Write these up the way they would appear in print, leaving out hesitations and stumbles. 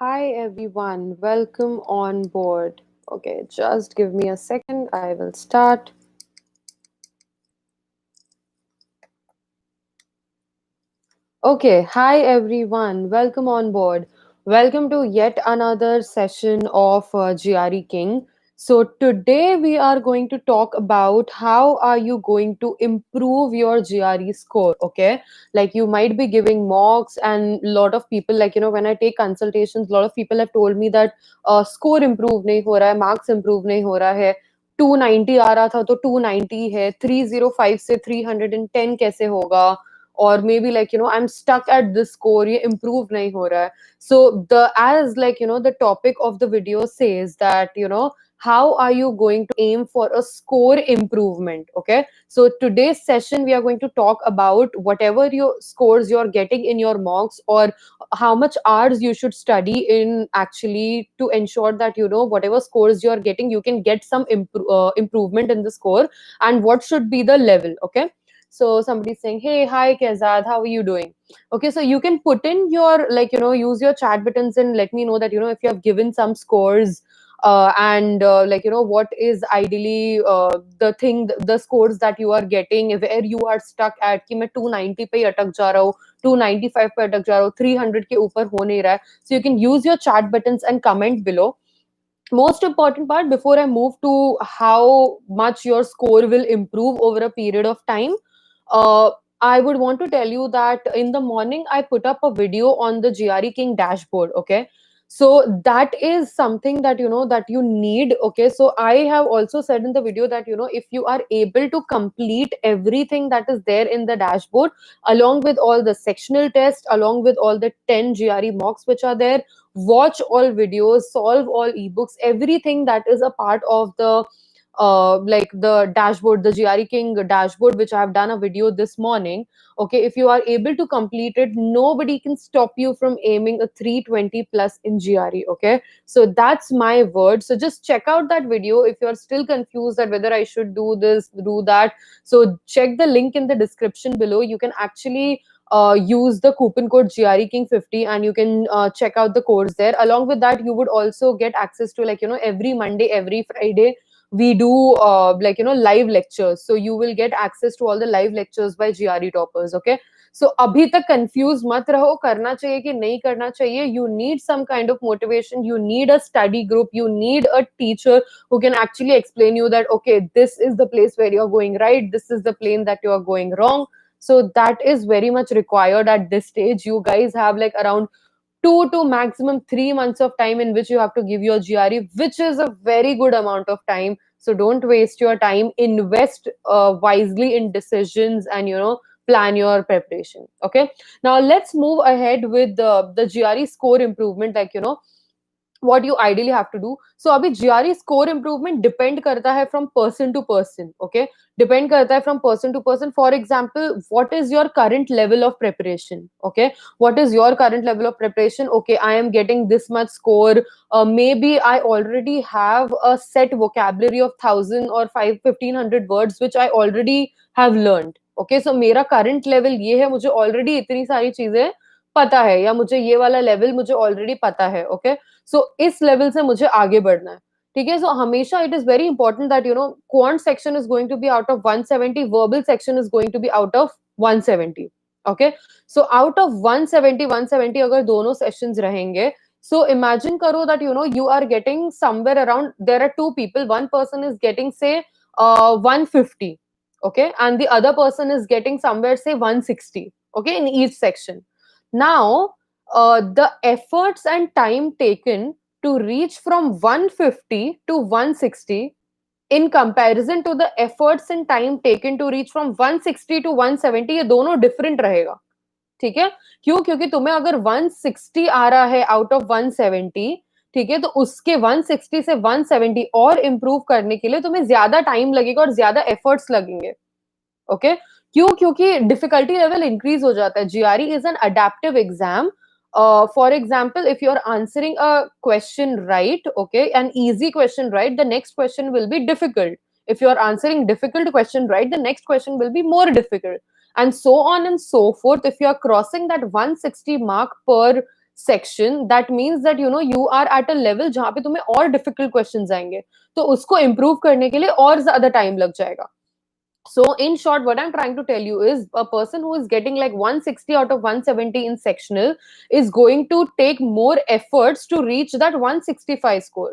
Hi everyone, welcome on board. Okay, just give me a second. I will start. Okay, hi everyone, welcome on board. Welcome to yet another session of GRE King. So today we are going to talk about how are you going to improve your GRE score, okay? Like you might be giving mocks and a lot of people when I take consultations, a lot of people have told me that score improve नहीं हो रहा है, marks improve नहीं हो रहा है. 290 आ रहा था तो 290 है 305 से 310 कैसे होगा or maybe I'm stuck at this score ye improve nahi ho raha hai. So the as the topic of the video says that how are you going to aim for a score improvement. Okay, so today's session we are going to talk about whatever your scores you're getting in your mocks, or how much hours you should study in actually to ensure that whatever scores you're getting you can get some improvement in the score, and what should be the level. Okay, so somebody's saying, "Hey, hi, Kezad, how are you doing?" Okay, so you can put in your use your chat buttons and let me know that if you have given some scores, and what is ideally the scores that you are getting, where you are stuck at कि मैं 290 पे ही अटक जा रहा हूँ, 295 पे अटक जा रहा हूँ, 300 के ऊपर हो नहीं रहा है. So you can use your chat buttons and comment below. Most important part before I move to how much your score will improve over a period of time, uh, I would want to tell you that in the morning I put up a video on the GRE King dashboard. Okay, so that is something that that you need. Okay, so I have also said in the video that if you are able to complete everything that is there in the dashboard, along with all the sectional tests, along with all the 10 GRE mocks which are there, watch all videos, solve all ebooks, everything that is a part of the the dashboard, the GRE King dashboard, which I have done a video this morning. Okay, if you are able to complete it, nobody can stop you from aiming a 320 plus in GRE. Okay, so that's my word. So just check out that video if you are still confused that whether I should do this, do that. So check the link in the description below. You can actually use the coupon code GRE King 50 and you can check out the course there. Along with that, you would also get access to every Monday, every Friday we do live lectures, so you will get access to all the live lectures by GRE toppers. Okay, so abhi tak confused mat raho, karna chahiye ki nahi karna chahiye. You need some kind of motivation, you need a study group, you need a teacher who can actually explain you that okay, this is the place where you're going right, this is the plane that you are going wrong. So that is very much required at this stage. You guys have like around 2 to maximum 3 months of time in which you have to give your GRE, which is a very good amount of time. So don't waste your time. Invest wisely in decisions and plan your preparation. Okay. Now let's move ahead with the GRE score improvement. What you ideally have to do. So abhi GRE score improvement depend karta hai from person to person. Okay, depend karta hai from person to person. For example, what is your current level of preparation? Okay, what is your current level of preparation? Okay, I am getting this much score. Maybe I already have a set vocabulary of 1,000 or 1,500 words which I already have learned. Okay, so मेरा current level ये है, मुझे already इतनी सारी चीजें पता है, या मुझे ये वाला level मुझे already पता है. Okay, सो इस लेवल से मुझे आगे बढ़ना है. ठीक है, सो हमेशा it is very important that quant section is going to be out of 170, verbal section is going to be out of 170. Okay, so out of 170 170 अगर दोनों सेशंस रहेंगे, so imagine karo that you are getting somewhere around, there are two people, one person is getting say 150. Okay, and the other person is getting somewhere say 160. Okay, in each section. Now the efforts and time taken to reach from 150 to 160 in comparison to the efforts and time taken to reach from 160 to 170, ये दोनों different रहेगा. ठीक है, क्यों? क्योंकि तुम्हें अगर 160 आ रहा है आउट ऑफ 170, ठीक है, तो उसके 160 से 170 और इम्प्रूव करने के लिए तुम्हें ज्यादा टाइम लगेगा और ज्यादा एफर्ट्स लगेंगे. ओके, क्यों? क्योंकि डिफिकल्टी लेवल इंक्रीज हो जाता है. GRE is an adaptive exam. For example, if you're answering a question right, okay, an easy question right, the next question will be difficult. If you're answering difficult question right, the next question will be more difficult, and so on and so forth. If you are crossing that 160 mark per section, that means that you are at a level जहां पे तुम्हें और difficult question आएंगे, तो उसको improve करने के लिए और ज्यादा टाइम लग जाएगा. So in short, what I'm trying to tell you is a person who is getting like 160 out of 170 in sectional is going to take more efforts to reach that 165 score.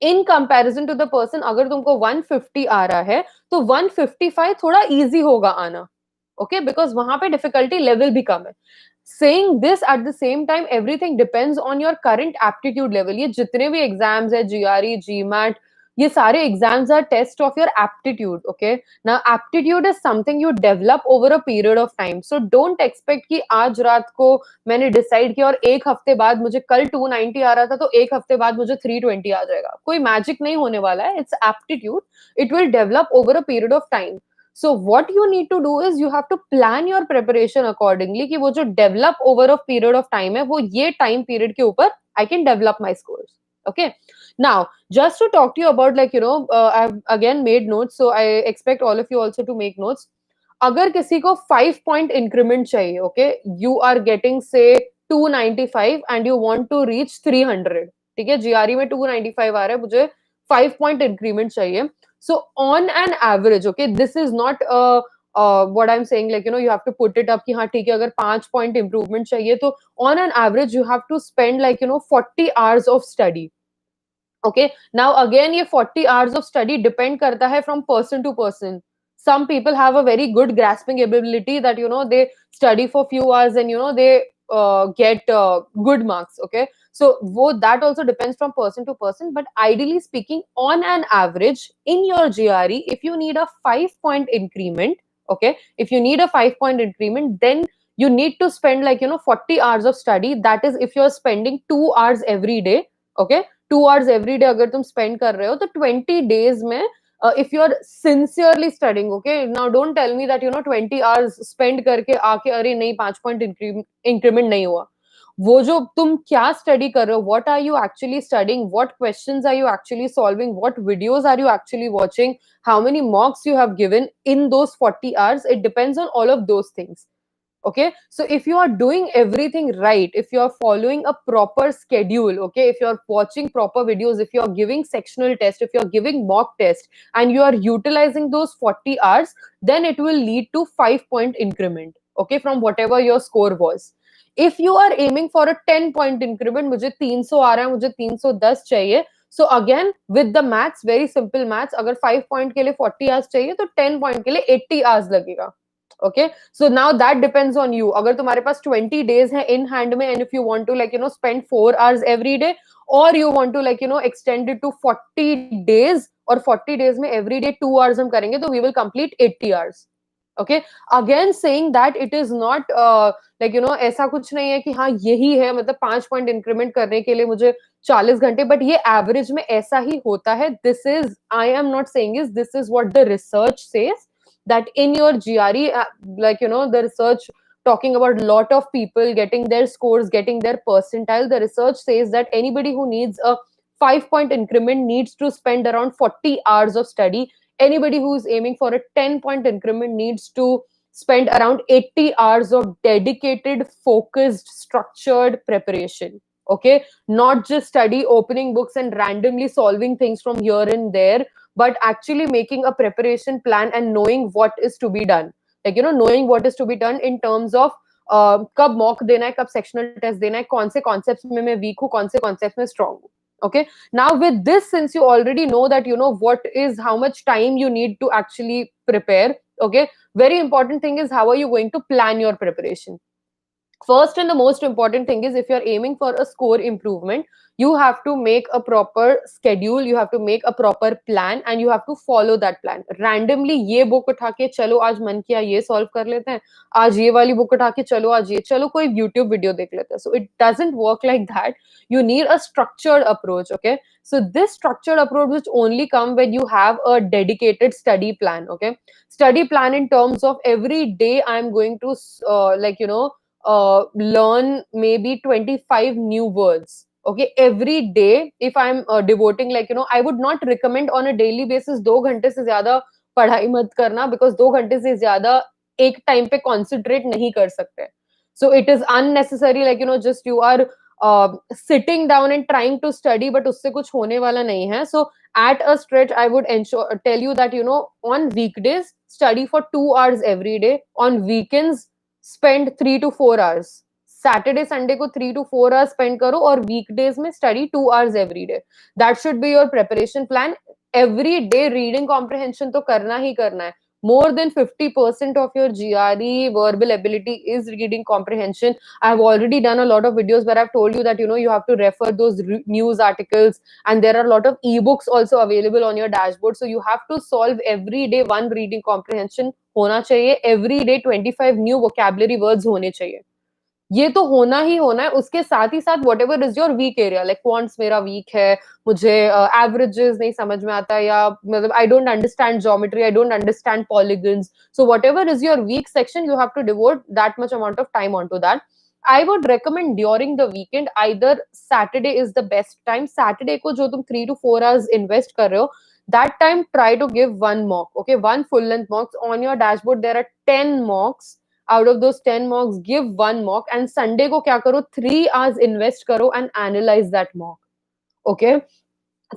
In comparison to the person, अगर तुमको 150 आ रहा है तो 155 थोड़ा easy होगा आना. Okay, because वहां पे डिफिकल्टी लेवल भी कम है. Saying this at the same time, everything depends on your current aptitude level. ये जितने भी एग्जाम्स है, जीआरई, जीमैट, ये सारे exams are test of your aptitude. Okay, now aptitude is something you develop over a period of time, so don't expect कि आज रात को मैंने डिसाइड किया और एक हफ्ते बाद मुझे कल 290 आ रहा था तो एक हफ्ते बाद मुझे 320 आ जाएगा. कोई मैजिक नहीं होने वाला है. It's aptitude. It will develop over a period of time. So what you need to do is you have to plan your preparation accordingly, कि वो जो develop over a period of time है वो ये टाइम पीरियड के ऊपर I can develop my scores. Okay, now just to talk to you about, like, I've again made notes, so I expect all of you also to make notes. अगर किसी को 5 point increment चाहिए, okay, you are getting say 295 and you want to reach 300. ठीक है, GRE में 295 आ रहा है, मुझे 5 पॉइंट इंक्रीमेंट चाहिए. So on an average, okay, this is not what I'm saying, like, you have to put it up कि हाँ ठीक है, अगर 5 पॉइंट इंप्रूवमेंट चाहिए तो on an average you have to spend, like, 40 hours of study. Okay, now again ये 40 hours of study depend करता है from person to person. Some people have a very good grasping ability that they study for few hours and they get good marks. Okay, so that also depends from person to person, but ideally speaking, on an average in your GRE, if you need a 5 point increment, okay, if you need a 5 point increment, then you need to spend, like, 40 hours of study. That is if you're spending 2 hours every day. Okay, 2 hours every day अगर तुम spend कर रहे हो तो 20 days में, if you are sincerely studying, okay, now don't tell me that 20 hours spend करके आके अरे नहीं 5 point increment नहीं हुआ. वो जो तुम क्या study कर रहे हो, what are you actually studying, what questions are you actually solving, what videos are you actually watching, how many mocks you have given in those 40 hours, it depends on all of those things. Okay, so if you are doing everything right, if you are following a proper schedule, okay, if you are watching proper videos, if you are giving sectional test, if you are giving mock test, and you are utilizing those 40 hours, then it will lead to 5 point increment, okay, from whatever your score was. If you are aiming for a 10 point increment, मुझे 300 आ रहा है, मुझे 310 चाहिए, so again with the maths, very simple maths, अगर 5 point के लिए 40 hours चाहिए तो 10 point के लिए 80 hours लगेगा. Okay, so now that depends on you. अगर तुम्हारे पास 20 days है in hand में, and if you want to, like, spend 4 hours every day, or you want to, like, extend it to 40 days, और 40 days में every day 2 hours हम करेंगे तो we will complete 80 hours. Okay, again saying that it is not like, ऐसा कुछ नहीं है कि हाँ यही है, मतलब 5 point increment करने के लिए मुझे 40 घंटे, but ये average में ऐसा ही होता है. This is, I am not saying is, this is what the research says, that in your GRE, like, the research talking about a lot of people getting their scores, getting their percentile, the research says that anybody who needs a 5 point increment needs to spend around 40 hours of study. Anybody who is aiming for a 10 point increment needs to spend around 80 hours of dedicated, focused, structured preparation. Okay, not just study opening books and randomly solving things from here and there, but actually making a preparation plan and knowing what is to be done. Like, knowing what is to be done in terms of कब mock देना है, कब sectional test देना है, कौन से concepts में मैं weak हूँ, कौन से concepts में strong हूँ. Okay, now with this, since you already know that what is, how much time you need to actually prepare, okay, very important thing is how are you going to plan your preparation. First and the most important thing is, if you're aiming for a score improvement, you have to make a proper schedule, you have to make a proper plan, and you have to follow that plan. Randomly ये book उठा के चलो आज मन किया ये solve कर लेते हैं, आज ये वाली book उठा के चलो आज ये, चलो कोई YouTube video देख लेते हैं. So it doesn't work like that. You need a structured approach. Okay, so this structured approach which only come when you have a dedicated study plan. Okay, study plan in terms of every day I'm going to like, learn maybe 25 new words. Okay, every day, if I'm devoting, like, I would not recommend on a daily basis 2 घंटे से ज्यादा पढ़ाई मत करना, because 2 घंटे से ज्यादा एक टाइम पे concentrate नहीं कर सकते. So it is unnecessary, like, just you are sitting down and trying to study, but उससे कुछ होने वाला नहीं है. सो at a stretch, I would ensure tell you that, on weekdays study for 2 hours every day. On weekends spend 3 to 4 hours. Saturday Sunday को 3 to 4 hours spend करो, और weekdays में study 2 hours every day. That should be your preparation plan. Every day reading comprehension तो करना ही करना है. More than 50% of your GRE verbal ability is reading comprehension. I've already done a lot of videos where I've told you that, you have to refer those news articles, and there are a lot of ebooks also available on your dashboard. So you have to solve every day one reading comprehension होना चाहिए. Every day 25 new vocabulary words होने चाहिए. ये तो होना ही होना है. उसके साथ ही साथ whatever is your weak area, like quants मेरा वीक है, मुझे एवरेजेस नहीं समझ में आता, या मतलब I don't understand geometry, I don't understand polygons. So whatever is your weak section, you have to devote that much amount of time on to that. I would recommend during the weekend, either Saturday is the best time. Saturday को जो तुम 3 to 4 hours invest कर रहे हो, that time try to give one mock, okay, one full length mocks. On your dashboard there are 10 mocks. Out of those 10 mocks, give one mock, and Sunday को क्या करो, 3 hours invest करो and analyze that mock. Okay.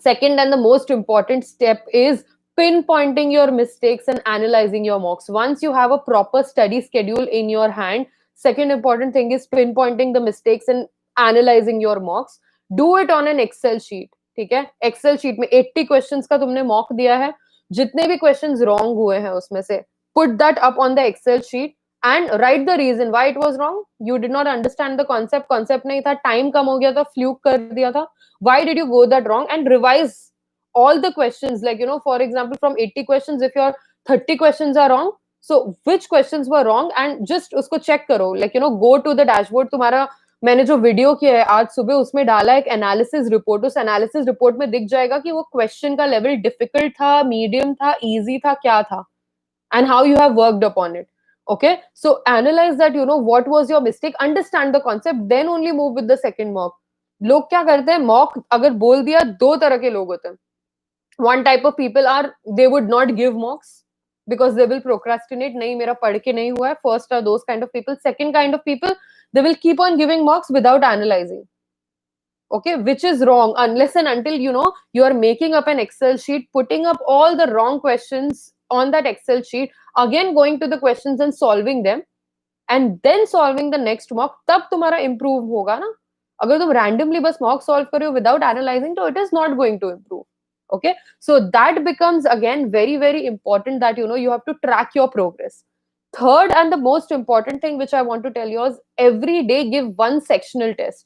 Second and the most important step is pinpointing your mistakes and analyzing your mocks. Once you have a proper study schedule in your hand, second important thing is pinpointing the mistakes and analyzing your mocks. Do it on an Excel sheet. ठीक है, Excel sheet में 80 questions का तुमने mock दिया है, जितने भी questions wrong हुए हैं उसमें से put that up on the Excel sheet and write the reason why it was wrong. You did not understand the concept नहीं था, टाइम कम हो गया था, फ्लूक कर दिया था. Why did you go that wrong? And revise all the questions. Like, for example, from 80 questions, if your 30 questions are wrong, so which questions were wrong, and just उसको check करो. Like, go to the dashboard. तुम्हारा मैंने जो video किया है आज सुबह, उसमें डाला एक एनालिसिस रिपोर्ट. उस एनालिसिस रिपोर्ट में दिख जाएगा कि वो क्वेश्चन का लेवल डिफिकल्ट था, मीडियम था, इजी था, क्या था, and how you have worked upon it. Okay, so analyze that, what was your mistake, understand the concept, then only move with the second mock. लोग क्या करते हैं, मॉक अगर बोल दिया, दो तरह के लोग होते हैं. One type of people are, they would not give mocks because they will procrastinate. नहीं, मेरा पढ़ के नहीं हुआ है. First are those kind of people. Second kind of people, they will keep on giving mocks without analyzing. Okay, which is wrong. Unless and until, you are making up an Excel sheet, putting up all the wrong questions on that Excel sheet, again going to the questions and solving them, and then solving the next mock, तब तुम्हारा improve होगा ना. अगर तुम randomly बस mock solve कर रहे हो without analyzing, तो it is not going to improve. Okay, so that becomes again very very important, that you have to track your progress. Third and the most important thing which I want to tell you is, every day give one sectional test.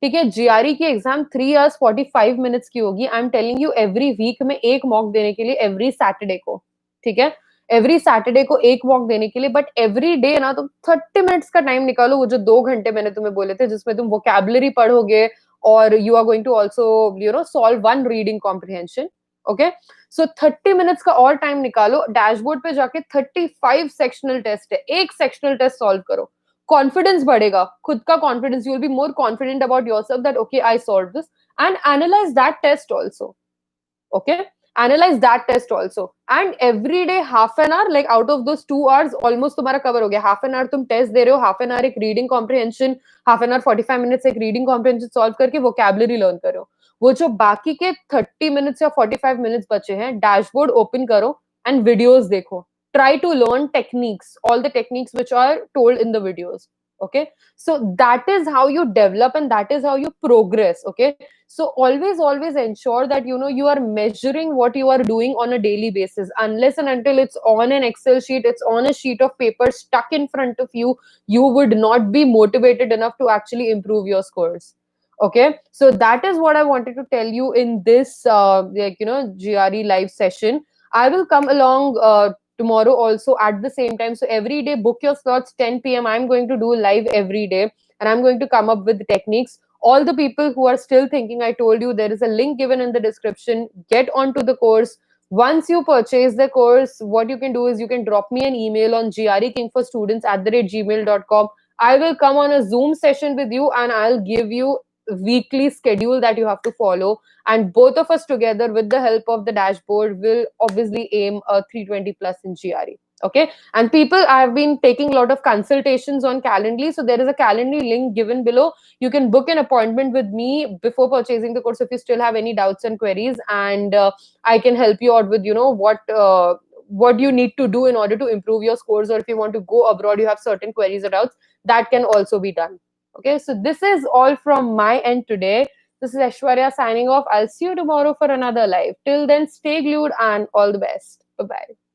ठीक है, GRE की exam 3 hours 45 minutes की होगी. I am telling you, every week में एक mock देने के लिए, एवरी सैटरडे को. ठीक है, एवरी सैटरडे को एक मॉक देने के लिए, बट एवरी डे ना तुम 30 minutes का टाइम निकालो. वो जो 2 घंटे मैंने तुम्हें बोले थे, जिसमें तुम वोकैबुलरी पढ़ोगे, और you are going to also solve one reading comprehension. Okay, so 30 minutes का और टाइम निकालो. डैशबोर्ड पे जाके 35 सेक्शनल टेस्ट है, एक सेक्शनल टेस्ट सॉल्व करो. कॉन्फिडेंस बढ़ेगा, खुद का confidence, you will be more confident about yourself, that okay I solve this. And analyse that test also. Okay, analyze that test also, and every day half an hour, like out of those 2 hours almost तुम्हारा cover हो गया. Half an hour तुम test दे रहे हो, half an hour एक reading comprehension, half an hour 45 minutes एक reading comprehension solve करके vocabulary learn करो. वो जो बाकी के 30 minutes या 45 minutes बचे हैं, dashboard open करो and videos देखो. Try to learn techniques, all the techniques which are told in the videos. Okay, so that is how you develop, and that is how you progress. Okay, so always ensure that you are measuring what you are doing on a daily basis. Unless and until it's on an Excel sheet, it's on a sheet of paper stuck in front of you, you would not be motivated enough to actually improve your scores. Okay, so that is what I wanted to tell you in this GRE live session. I will come along tomorrow also at the same time. So every day book your slots 10 p.m. I'm going to do live every day, and I'm going to come up with techniques. All the people who are still thinking, I told you there is a link given in the description. Get onto the course. Once you purchase the course, what you can do is you can drop me an email on grekingforstudents@gmail.com. I will come on a Zoom session with you, and I'll give you weekly schedule that you have to follow, and both of us together with the help of the dashboard will obviously aim a 320 plus in GRE. Okay. And people, I've been taking a lot of consultations on Calendly, so there is a Calendly link given below. You can book an appointment with me before purchasing the course if you still have any doubts and queries, and I can help you out with what you need to do in order to improve your scores, or if you want to go abroad, you have certain queries or doubts, that can also be done. Okay, so this is all from my end today. This is Aishwarya signing off. I'll see you tomorrow for another live. Till then, stay glued and all the best. Bye bye.